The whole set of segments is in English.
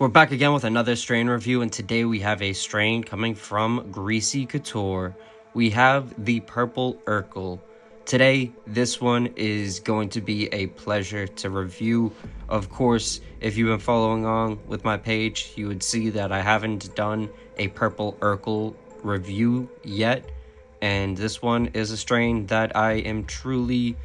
We're back again with another strain review, and today we have a strain coming from GreasyCouture. We have the purple URKLE. Today, this one is going to be a pleasure to review. Of course, if you've been following on with my page, you would see that I haven't done a purple URKLE review yet, and this one is a strain that I am truly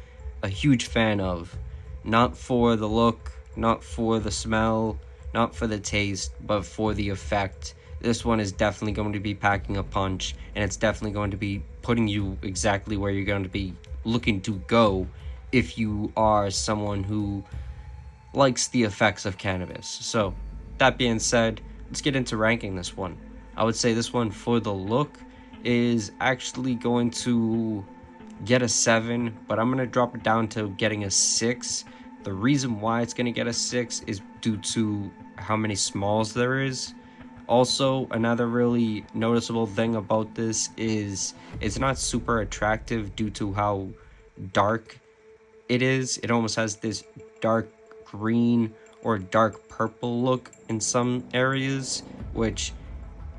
a huge fan of. Not for the look, not for the smell, not for the taste, but for the effect. This one is definitely going to be packing a punch, and it's definitely going to be putting you exactly where you're going to be looking to go if you are someone who likes the effects of cannabis. So, that being said, let's get into ranking this one. I would say this one, for the look, is actually going to get a 7, but I'm going to drop it down to getting a 6. The reason why it's going to get a 6 is due to how many smalls there is. Also, another really noticeable thing about this is it's not super attractive due to how dark it is. It almost has this dark green or dark purple look in some areas, which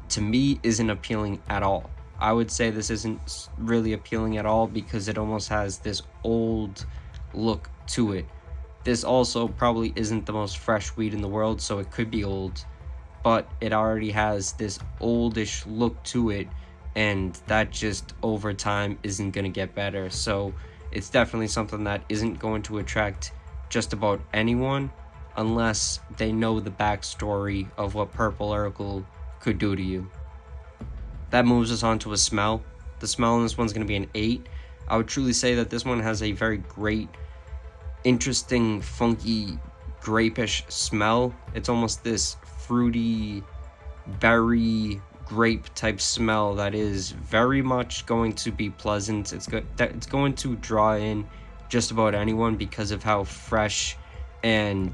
to me isn't appealing at all. I would say this isn't really appealing at all because it almost has this old look to it. This also probably isn't the most fresh weed in the world, so it could be old, but it already has this oldish look to it, and that just over time isn't going to get better. So it's definitely something that isn't going to attract just about anyone unless they know the backstory of what purple URKLE could do to you. That moves us on to a smell. The smell in this one's going to be an 8. I would truly say that this one has a very great, interesting, funky, grape-ish smell. It's almost this fruity, berry, grape type smell that is very much going to be pleasant. It's going to draw in just about anyone because of how fresh and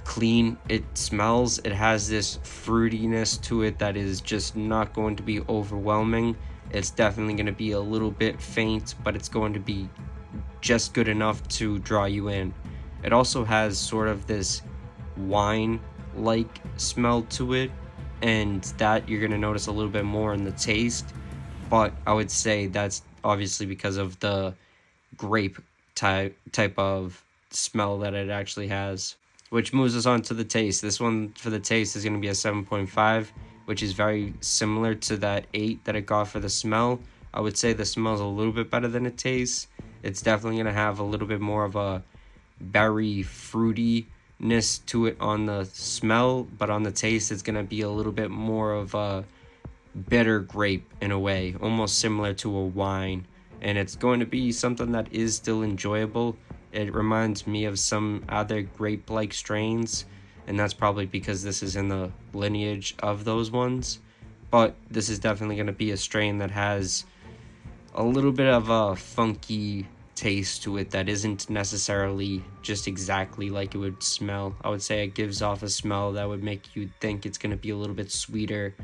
clean it smells. It has this fruitiness to it that is just not going to be overwhelming. It's definitely going to be a little bit faint, but it's going to be just good enough to draw you in. It also has sort of this wine-like smell to it, and that you're going to notice a little bit more in the taste, but I would say that's obviously because of the grape type of smell that it actually has. Which moves us on to the taste. This one for the taste is going to be a 7.5, which is very similar to that 8 that it got for the smell. I would say the smell is a little bit better than it tastes. It's definitely going to have a little bit more of a berry fruitiness to it on the smell, but on the taste it's going to be a little bit more of a bitter grape in a way, almost similar to a wine, and it's going to be something that is still enjoyable. It reminds me of some other grape-like strains, and that's probably because this is in the lineage of those ones, but this is definitely going to be a strain that has a little bit of a funky taste to it that isn't necessarily just exactly like it would smell. I would say it gives off a smell that would make you think it's going to be a little bit sweeter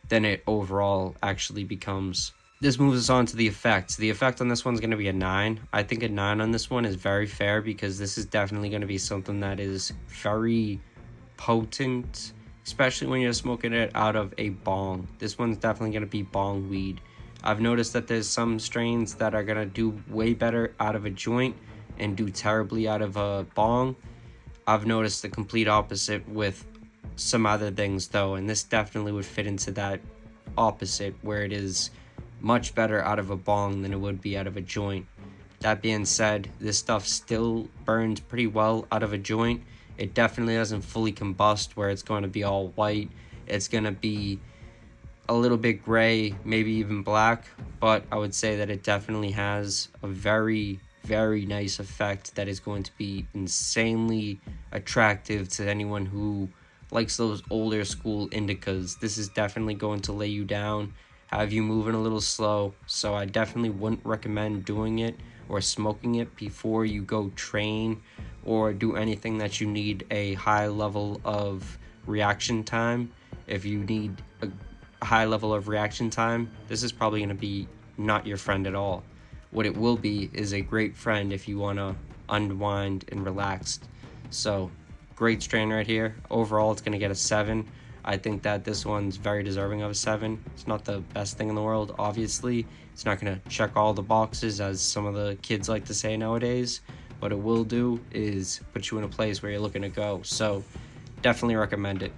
than it overall actually becomes. This moves us on to the effect. The effect on this one's going to be a 9. I think a 9 on this one is very fair because this is definitely going to be something that is very potent, especially when you're smoking it out of a bong. This one's definitely going to be bong weed. I've noticed that there's some strains that are going to do way better out of a joint and do terribly out of a bong. I've noticed the complete opposite with some other things though, and this definitely would fit into that opposite where it is much better out of a bong than it would be out of a joint. That being said, this stuff still burns pretty well out of a joint. It definitely doesn't fully combust where it's going to be all white. It's going to be a little bit gray, maybe even black, but I would say that it definitely has a very, very nice effect that is going to be insanely attractive to anyone who likes those older school indicas. This is definitely going to lay you down, have you moving a little slow, so I definitely wouldn't recommend doing it or smoking it before you go train or do anything that you need a high level of reaction time. If you need a high level of reaction time, this is probably going to be not your friend at all. What it will be is a great friend if you want to unwind and relax. So Great strain right here. Overall, it's going to get a 7. I think that this one's very deserving of a 7. It's not the best thing in the world, obviously. It's not going to check all the boxes, as some of the kids like to say nowadays. What it will do is put you in a place where you're looking to go. So definitely recommend it.